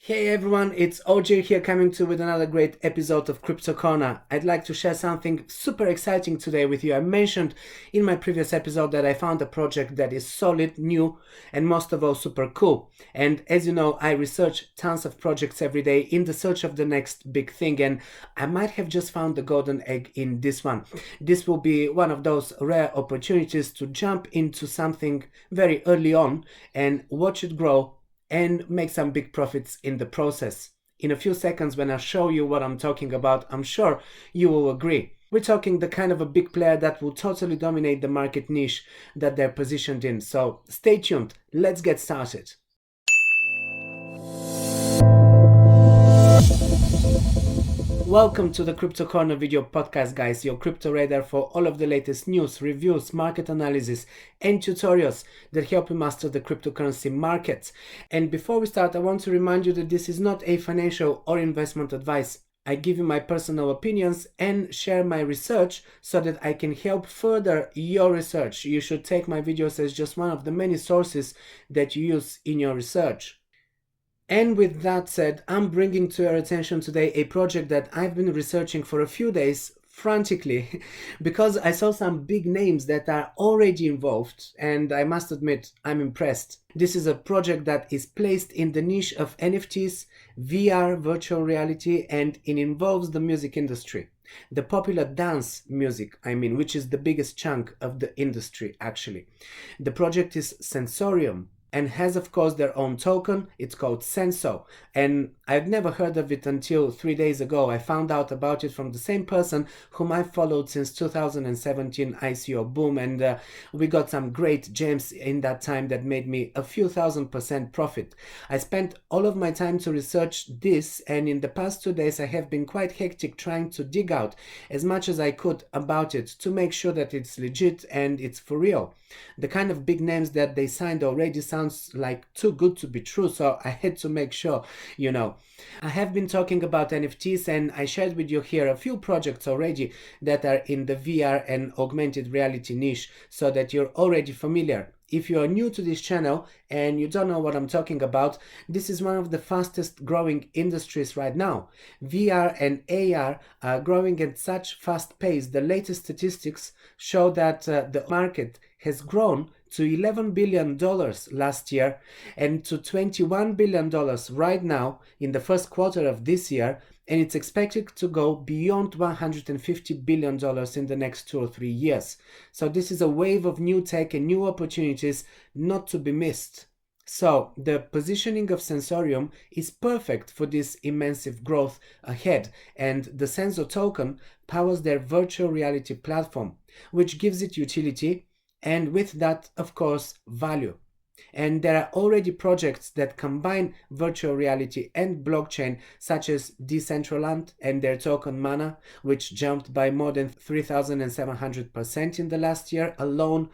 Hey everyone, it's OJ here coming to you with another great episode of Crypto Corner. I'd like to share something super exciting today with you. I mentioned in my previous episode that I found a project that is solid, new, and most of all super cool. And as you know, I research tons of projects every day in the search of the next big thing, and I might have just found the golden egg in this one. This will be one of those rare opportunities to jump into something very early on and watch it grow and make some big profits in the process. In a few seconds, when I show you what I'm talking about, I'm sure you will agree. We're talking the kind of a big player that will totally dominate the market niche that they're positioned in. So stay tuned. Let's get started. Welcome to the Crypto Corner video podcast, guys, your crypto radar for all of the latest news, reviews, market analysis, and tutorials that help you master the cryptocurrency markets. And before we start, I want to remind you that this is not a financial or investment advice. I give you my personal opinions and share my research so that I can help further your research. You should take my videos as just one of the many sources that you use in your research. And with that said, I'm bringing to your attention today a project that I've been researching for a few days frantically because I saw some big names that are already involved, and I must admit I'm impressed. This is a project that is placed in the niche of NFTs, VR, virtual reality, and it involves the music industry. The popular dance music, which is the biggest chunk of the industry actually. The project is Sensorium and has of course their own token. It's called Senso, and I've never heard of it until 3 days ago. I found out about it from the same person whom I've followed since 2017 ICO boom, and we got some great gems in that time that made me a few thousand% profit. I spent all of my time to research this, and in the past 2 days I have been quite hectic trying to dig out as much as I could about it to make sure that it's legit and it's for real. The kind of big names that they signed already sounds like too good to be true, so I had to make sure, I have been talking about NFTs, and I shared with you here a few projects already that are in the VR and augmented reality niche so that you're already familiar. If you are new to this channel and you don't know what I'm talking about, this is one of the fastest growing industries right now. VR and AR are growing at such fast pace. The latest statistics show that the market has grown to $11 billion last year and to $21 billion right now in the first quarter of this year, and it's expected to go beyond $150 billion in the next 2 or 3 years. So this is a wave of new tech and new opportunities not to be missed. So the positioning of Sensorium is perfect for this immense growth ahead, and the Senso token powers their virtual reality platform, which gives it utility and with that, of course, value. And there are already projects that combine virtual reality and blockchain, such as Decentraland and their token Mana, which jumped by more than 3,700% in the last year alone.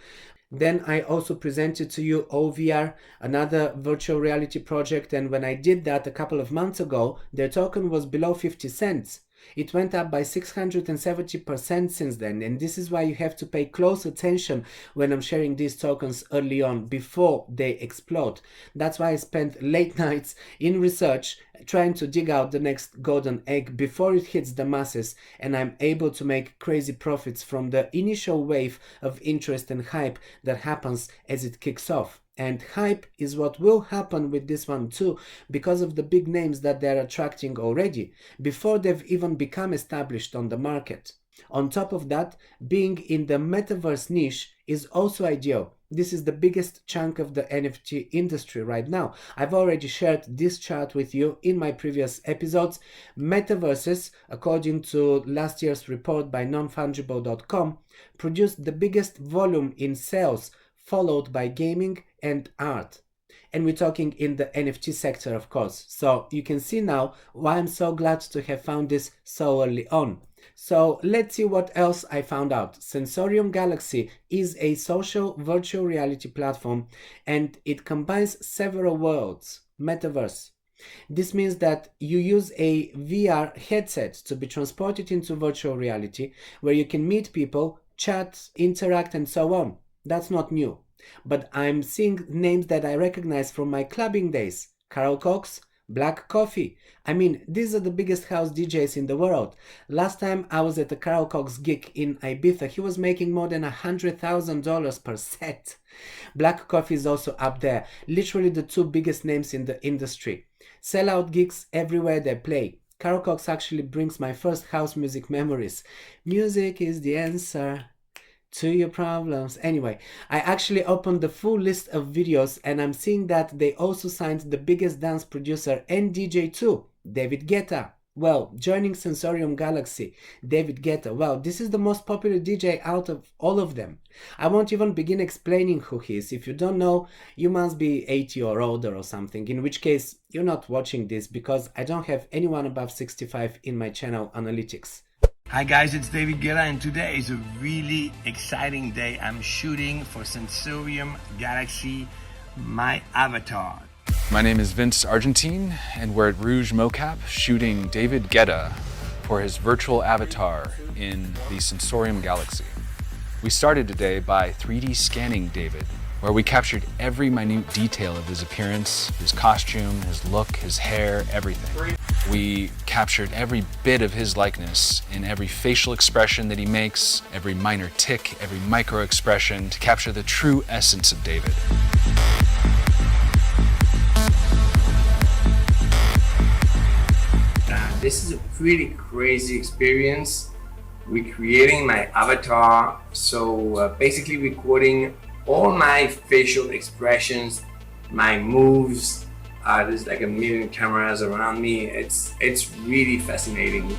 Then I also presented to you OVR, another virtual reality project, and when I did that a couple of months ago, their token was below 50 cents. It went up by 670% since then, and this is why you have to pay close attention when I'm sharing these tokens early on before they explode. That's why I spent late nights in research trying to dig out the next golden egg before it hits the masses, and I'm able to make crazy profits from the initial wave of interest and hype that happens as it kicks off. And hype is what will happen with this one too, because of the big names that they're attracting already, before they've even become established on the market. On top of that, being in the metaverse niche is also ideal. This is the biggest chunk of the NFT industry right now. I've already shared this chart with you in my previous episodes. Metaverses, according to last year's report by nonfungible.com, produced the biggest volume in sales, followed by gaming and art. And we're talking in the NFT sector, of course. So you can see now why I'm so glad to have found this so early on. So let's see what else I found out. Sensorium Galaxy is a social virtual reality platform, and it combines several worlds, metaverse. This means that you use a VR headset to be transported into virtual reality, where you can meet people, chat, interact, and so on. That's not new. But I'm seeing names that I recognize from my clubbing days. Carl Cox, Black Coffee. I mean, these are the biggest house DJs in the world. Last time I was at a Carl Cox gig in Ibiza, he was making more than $100,000 per set. Black Coffee is also up there, literally the two biggest names in the industry. Sell out gigs everywhere they play. Carl Cox actually brings my first house music memories. Music is the answer to your problems. Anyway, I actually opened the full list of videos and I'm seeing that they also signed the biggest dance producer and DJ too, David Guetta. Well, joining Sensorium Galaxy, David Guetta. Well, this is the most popular DJ out of all of them. I won't even begin explaining who he is. If you don't know, you must be 80 or older or something, in which case you're not watching this because I don't have anyone above 65 in my channel analytics. Hi guys, it's David Guetta and today is a really exciting day. I'm shooting for Sensorium Galaxy, my avatar. My name is Vince Argentine and we're at Rouge Mocap shooting David Guetta for his virtual avatar in the Sensorium Galaxy. We started today by 3D scanning David, where we captured every minute detail of his appearance, his costume, his look, his hair, everything. We captured every bit of his likeness in every facial expression that he makes, every minor tick, every micro expression to capture the true essence of David. This is a pretty crazy experience. We're creating my avatar, so basically recording all my facial expressions, my moves. There's like a million cameras around me. It's really fascinating.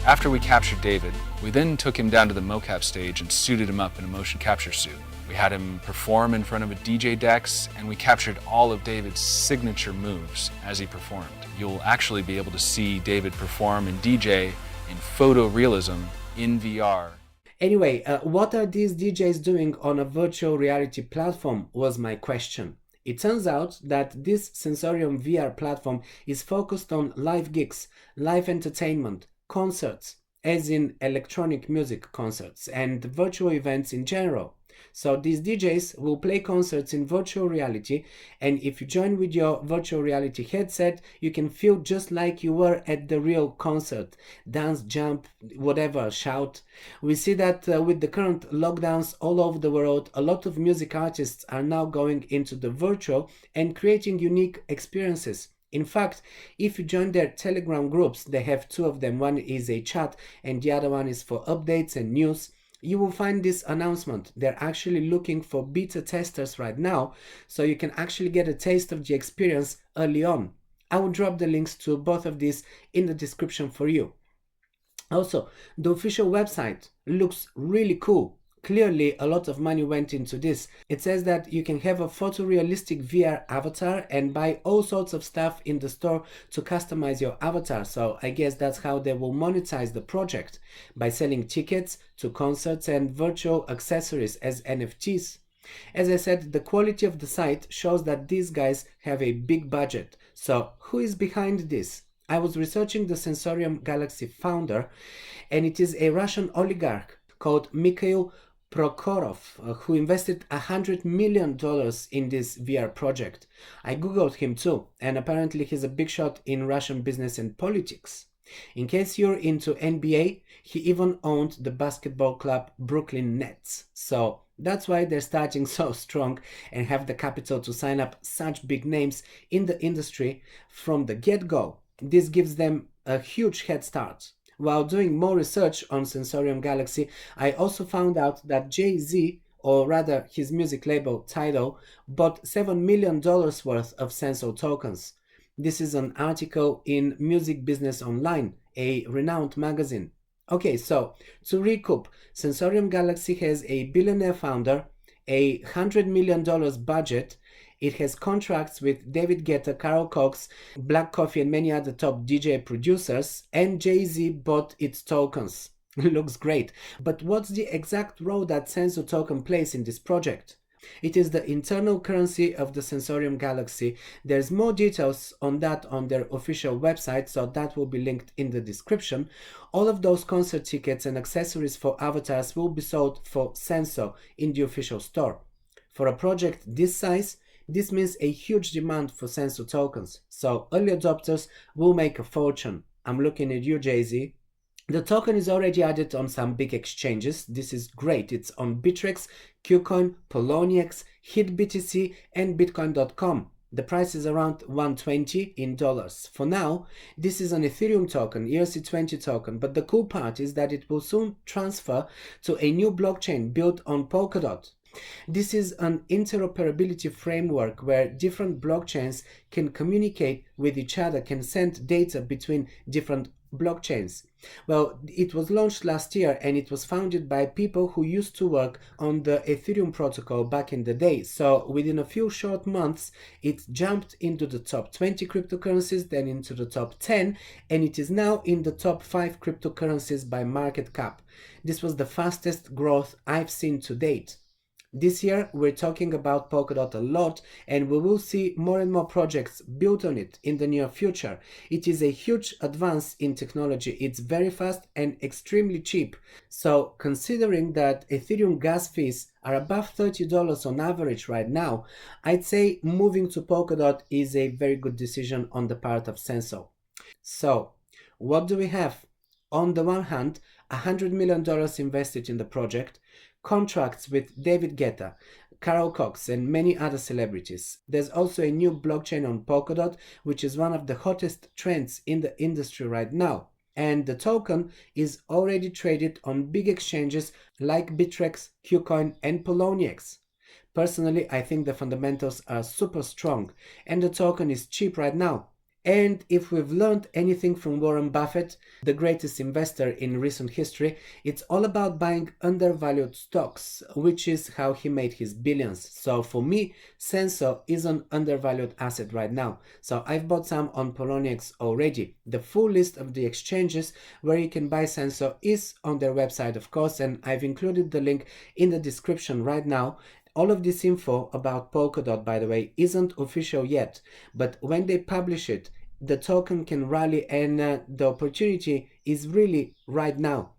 After we captured David, we then took him down to the mocap stage and suited him up in a motion capture suit. We had him perform in front of a DJ decks and we captured all of David's signature moves as he performed. You'll actually be able to see David perform and DJ in photorealism in VR. Anyway, what are these DJs doing on a virtual reality platform was my question. It turns out that this Sensorium VR platform is focused on live gigs, live entertainment, concerts, as in electronic music concerts, and virtual events in general. So these DJs will play concerts in virtual reality, and if you join with your virtual reality headset, you can feel just like you were at the real concert. Dance, jump, whatever, shout. We see that with the current lockdowns all over the world, a lot of music artists are now going into the virtual and creating unique experiences. In fact, if you join their Telegram groups, they have two of them. One is a chat and the other one is for updates and news. You will find this announcement. They're actually looking for beta testers right now, so you can actually get a taste of the experience early on. I will drop the links to both of these in the description for you. Also, the official website looks really cool. Clearly, a lot of money went into this. It says that you can have a photorealistic VR avatar and buy all sorts of stuff in the store to customize your avatar. So I guess that's how they will monetize the project, by selling tickets to concerts and virtual accessories as NFTs. As I said, the quality of the site shows that these guys have a big budget. So who is behind this? I was researching the Sensorium Galaxy founder, and it is a Russian oligarch called Mikhail Prokhorov, who invested $100 million in this VR project. I googled him too, and apparently he's a big shot in Russian business and politics. In case you're into NBA, he even owned the basketball club Brooklyn Nets. So that's why they're starting so strong and have the capital to sign up such big names in the industry from the get-go. This gives them a huge head start. While doing more research on Sensorium Galaxy, I also found out that Jay-Z, or rather his music label Tidal, bought $7 million worth of Senso tokens. This is an article in Music Business Online, a renowned magazine. Okay, so to recoup, Sensorium Galaxy has a billionaire founder, a $100 million budget. It has contracts with David Guetta, Carl Cox, Black Coffee and many other top DJ producers, and Jay-Z bought its tokens. Looks great. But what's the exact role that Senso token plays in this project? It is the internal currency of the Sensorium Galaxy. There's more details on that on their official website, so that will be linked in the description. All of those concert tickets and accessories for avatars will be sold for Senso in the official store. For a project this size, This means a huge demand for Senso tokens, so early adopters will make a fortune. I'm looking at you, Jay-Z. The token is already added on some big exchanges. This is great. It's on Bittrex, KuCoin, Poloniex, HitBTC, and Bitcoin.com. The price is around 120 in dollars. For now, this is an Ethereum token, ERC20 token, but the cool part is that it will soon transfer to a new blockchain built on Polkadot. This is an interoperability framework where different blockchains can communicate with each other, can send data between different blockchains. Well, it was launched last year and it was founded by people who used to work on the Ethereum protocol back in the day. So within a few short months, it jumped into the top 20 cryptocurrencies, then into the top 10, and it is now in the top 5 cryptocurrencies by market cap. This was the fastest growth I've seen to date. This year, we're talking about Polkadot a lot, and we will see more and more projects built on it in the near future. It is a huge advance in technology. It's very fast and extremely cheap. So, considering that Ethereum gas fees are above $30 on average right now, I'd say moving to Polkadot is a very good decision on the part of Senso. So, what do we have? On the one hand, $100 million invested in the project, contracts with David Guetta, Carl Cox, and many other celebrities. There's also a new blockchain on Polkadot, which is one of the hottest trends in the industry right now. And the token is already traded on big exchanges like Bittrex, KuCoin, and Poloniex. Personally, I think the fundamentals are super strong, and the token is cheap right now. And if we've learned anything from Warren Buffett, the greatest investor in recent history, it's all about buying undervalued stocks, which is how he made his billions. So for me, Senso is an undervalued asset right now. So I've bought some on Poloniex already. The full list of the exchanges where you can buy Senso is on their website, of course, and I've included the link in the description right now. All of this info about Polkadot, by the way, isn't official yet, but when they publish it, the token can rally, and the opportunity is really right now.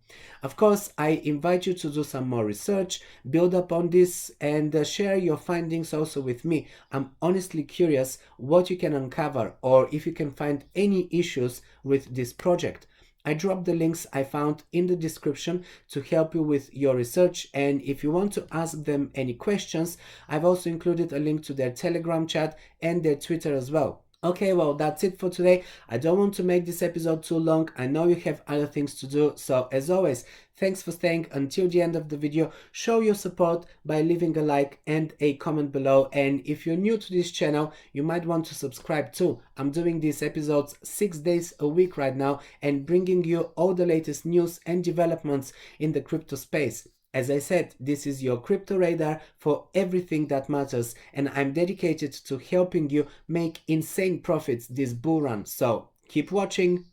Of course, I invite you to do some more research, build up on this, and share your findings also with me. I'm honestly curious what you can uncover or if you can find any issues with this project. I dropped the links I found in the description to help you with your research, and if you want to ask them any questions, I've also included a link to their Telegram chat and their Twitter as well. Okay, well, that's it for today. I don't want to make this episode too long. I know you have other things to do, so as always, thanks for staying until the end of the video. Show your support by leaving a like and a comment below, and if you're new to this channel, you might want to subscribe too. I'm doing these episodes 6 days a week right now and bringing you all the latest news and developments in the crypto space. As I said, this is your crypto radar for everything that matters, and I'm dedicated to helping you make insane profits this bull run. So keep watching.